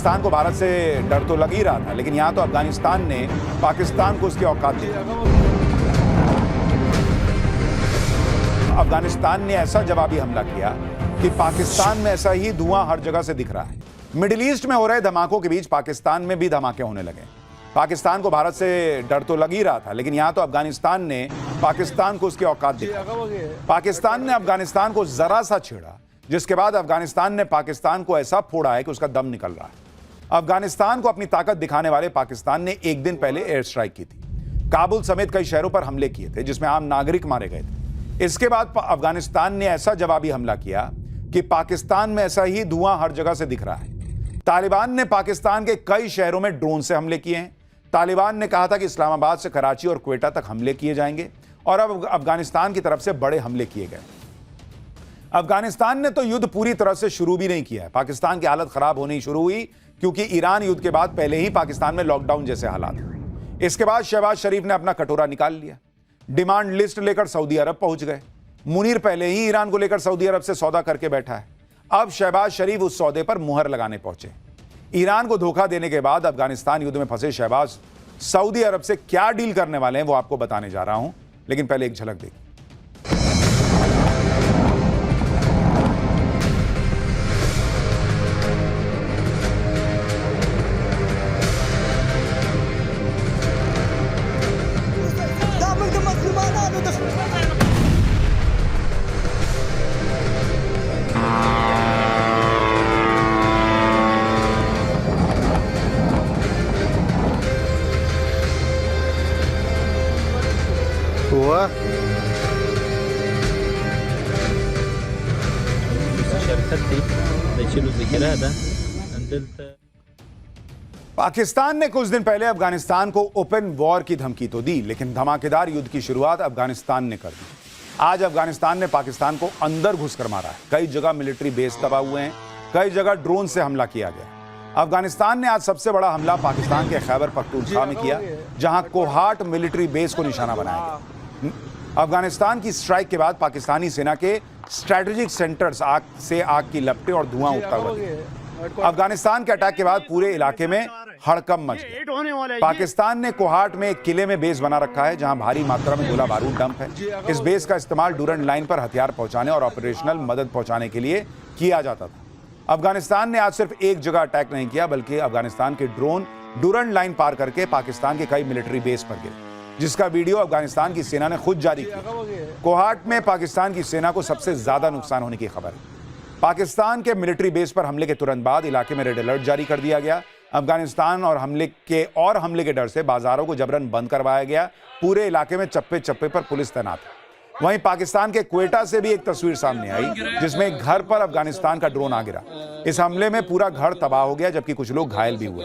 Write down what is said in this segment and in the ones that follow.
पाकिस्तान को भारत से डर तो लग ही रहा था, लेकिन यहां तो अफगानिस्तान ने पाकिस्तान को उसकी औकात दी। अफगानिस्तान ने ऐसा जवाबी हमला किया कि पाकिस्तान में ऐसा ही धुआं हर जगह से दिख रहा है। मिडिल ईस्ट में हो रहे धमाकों के बीच पाकिस्तान में भी धमाके होने लगे। पाकिस्तान को भारत से डर तो लग ही रहा था, लेकिन यहां तो अफगानिस्तान ने पाकिस्तान को उसकी औकात दी। पाकिस्तान ने अफगानिस्तान को जरा सा छेड़ा, जिसके बाद अफगानिस्तान ने पाकिस्तान को ऐसा फोड़ा है कि उसका दम निकल रहा है। अफगानिस्तान को अपनी ताकत दिखाने वाले पाकिस्तान ने एक दिन पहले एयर स्ट्राइक की थी। काबुल समेत कई शहरों पर हमले किए थे, जिसमें आम नागरिक मारे गए थे। इसके बाद अफगानिस्तान ने ऐसा जवाबी हमला किया कि पाकिस्तान में ऐसा ही धुआं हर जगह से दिख रहा है। तालिबान ने पाकिस्तान के कई शहरों में ड्रोन से हमले किए हैं। तालिबान ने कहा था कि इस्लामाबाद से कराची और क्वेटा तक हमले किए जाएंगे, और अब अफगानिस्तान की तरफ से बड़े हमले किए गए। अफगानिस्तान ने तो युद्ध पूरी तरह से शुरू भी नहीं किया है। पाकिस्तान की हालत खराब होनी शुरू हुई क्योंकि ईरान युद्ध के बाद पहले ही पाकिस्तान में लॉकडाउन जैसे हालात हैं। इसके बाद शहबाज शरीफ ने अपना कटोरा निकाल लिया, डिमांड लिस्ट लेकर सऊदी अरब पहुंच गए। मुनीर पहले ही ईरान को लेकर सऊदी अरब से सौदा करके बैठा है। अब शहबाज शरीफ उस सौदे पर मुहर लगाने पहुंचे। ईरान को धोखा देने के बाद अफगानिस्तान युद्ध में फंसे शहबाज सऊदी अरब से क्या डील करने वाले हैं वो आपको बताने जा रहा हूं, लेकिन पहले एक झलक देखिए। हुआ पाकिस्तान ने कुछ दिन पहले अफगानिस्तान को ओपन वॉर की धमकी तो दी, लेकिन धमाकेदार युद्ध की शुरुआत अफगानिस्तान ने कर दी। आज अफगानिस्तान ने पाकिस्तान को अंदर घुसकर मारा है। कई जगह मिलिट्री बेस तबाह हुए हैं, कई जगह ड्रोन से हमला किया गया। अफगानिस्तान ने आज सबसे बड़ा हमला पाकिस्तान के खैबर पख्तूनख्वा में किया, जहां कोहाट मिलिट्री बेस को निशाना बनाया गया। अफगानिस्तान की स्ट्राइक के बाद पाकिस्तानी सेना के स्ट्रेटेजिक सेंटर्स आग की लपटें और धुआं उठता हुआ दिखा। अफगानिस्तान के अटैक के बाद पूरे इलाके में हड़कंप मच गया। पाकिस्तान ने कोहाट में एक किले में बेस बना रखा है, जहां भारी मात्रा में गोला बारूद डंप है। इस बेस का इस्तेमाल डूरंड लाइन पर हथियार पहुंचाने और ऑपरेशनल मदद पहुंचाने के लिए किया जाता था। अफगानिस्तान ने आज सिर्फ एक जगह अटैक नहीं किया, बल्कि अफगानिस्तान के ड्रोन डूरंड लाइन पार करके पाकिस्तान के कई मिलिट्री बेस पर गिरे, जिसका वीडियो अफगानिस्तान की सेना ने खुद जारी किया। कोहाट में पाकिस्तान की सेना को सबसे ज्यादा नुकसान होने की खबर है। पाकिस्तान के मिलिट्री बेस पर हमले के तुरंत बाद इलाके में रेड अलर्ट जारी कर दिया गया। अफगानिस्तान और हमले के डर से बाजारों को जबरन बंद करवाया गया। पूरे इलाके में चप्पे चप्पे पर पुलिस तैनात है। वहीं पाकिस्तान के क्वेटा से भी एक तस्वीर सामने आई, जिसमें एक घर पर अफगानिस्तान का ड्रोन आ गिरा। इस हमले में पूरा घर तबाह हो गया, जबकि कुछ लोग घायल भी हुए।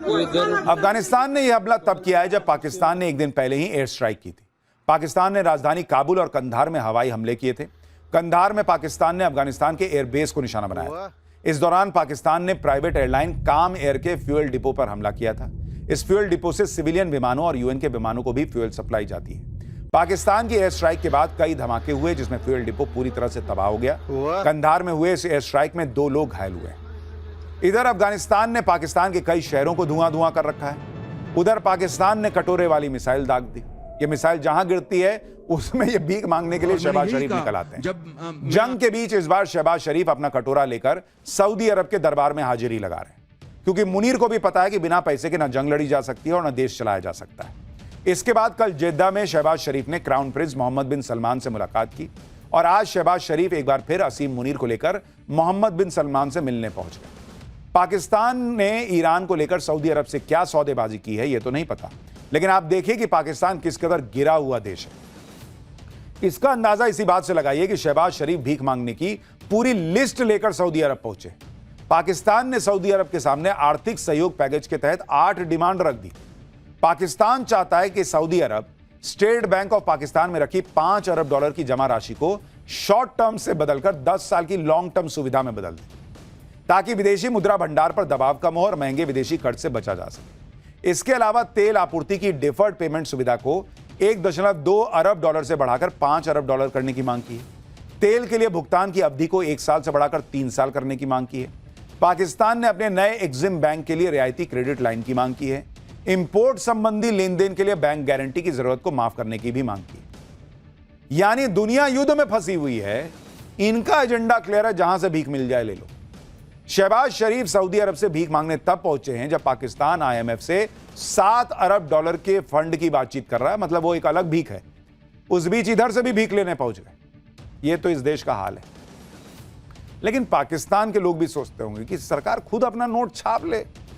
अफगानिस्तान ने यह हमला तब किया है जब पाकिस्तान ने एक दिन पहले ही एयर स्ट्राइक की थी। पाकिस्तान ने राजधानी काबुल और कंधार में हवाई हमले किए थे। कंधार में पाकिस्तान ने अफगानिस्तान के एयरबेस को निशाना बनाया। इस दौरान पाकिस्तान ने प्राइवेट एयरलाइन काम एयर के फ्यूल डिपो पर हमला किया था। इस फ्यूल डिपो से सिविलियन विमानों और यूएन के विमानों को भी फ्यूल सप्लाई जाती है। पाकिस्तान की एयर स्ट्राइक के बाद कई धमाके हुए, जिसमें फ्यूल डिपो पूरी तरह से तबाह हो गया। कंधार में हुए इस एयर स्ट्राइक में 2 लोग घायल हुए। इधर अफगानिस्तान ने पाकिस्तान के कई शहरों को धुआं कर रखा है। उधर पाकिस्तान ने कटोरे वाली मिसाइल दाग दी। ये मिसाइल जहां गिरती है उसमें ये भीख मांगने के लिए शहबाज शरीफ निकल आते हैं। जंग के बीच इस बार शहबाज शरीफ अपना कटोरा लेकर सऊदी अरब के दरबार में हाजिरी लगा रहे हैं, क्योंकि मुनीर को भी पता है कि बिना पैसे के न जंग लड़ी जा सकती है और न देश चलाया जा सकता है। इसके बाद कल जेद्दा में शहबाज शरीफ ने क्राउन प्रिंस मोहम्मद बिन सलमान से मुलाकात की, और आज शहबाज शरीफ एक बार फिर असीम मुनीर को लेकर मोहम्मद बिन सलमान से मिलने पहुंच गए। पाकिस्तान ने ईरान को लेकर सऊदी अरब से क्या सौदेबाजी की है ये तो नहीं पता, लेकिन आप देखिए कि पाकिस्तान किस कदर गिरा हुआ देश है। इसका अंदाजा इसी बात से लगाइए कि शहबाज शरीफ भीख मांगने की पूरी लिस्ट लेकर सऊदी अरब पहुंचे। पाकिस्तान ने सऊदी अरब के सामने आर्थिक सहयोग पैकेज के तहत 8 डिमांड रख दी। पाकिस्तान चाहता है कि Saudi Arab state bank of Pakistan में रखी $5 अरब की जमा राशि को शॉर्ट टर्म से बदलकर 10 साल की लॉन्ग टर्म सुविधा में बदल दे, ताकि विदेशी मुद्रा भंडार पर दबाव कम हो और महंगे विदेशी कर्ज से बचा जा सके। इसके अलावा तेल आपूर्ति की डिफर्ड पेमेंट सुविधा को $1.2 अरब से बढ़ाकर $5 अरब करने की मांग की है। तेल के लिए भुगतान की अवधि को 1 साल से बढ़ाकर 3 साल करने की मांग की है। पाकिस्तान ने अपने नए एग्जिम बैंक के लिए रियायती क्रेडिट लाइन की मांग की है। इंपोर्ट संबंधी लेन देन के लिए बैंक गारंटी की जरूरत को माफ करने की भी मांग की है। यानी दुनिया युद्ध में फंसी हुई है, इनका एजेंडा क्लियर है, जहां से भीख मिल जाए ले लो। शहबाज शरीफ सऊदी अरब से भीख मांगने तब पहुंचे हैं जब पाकिस्तान आईएमएफ से 7 अरब डॉलर के फंड की बातचीत कर रहा है, मतलब वो एक अलग भीख है। उस बीच इधर से भी भीख लेने पहुंच गए। ये तो इस देश का हाल है। लेकिन पाकिस्तान के लोग भी सोचते होंगे कि सरकार खुद अपना नोट छाप ले,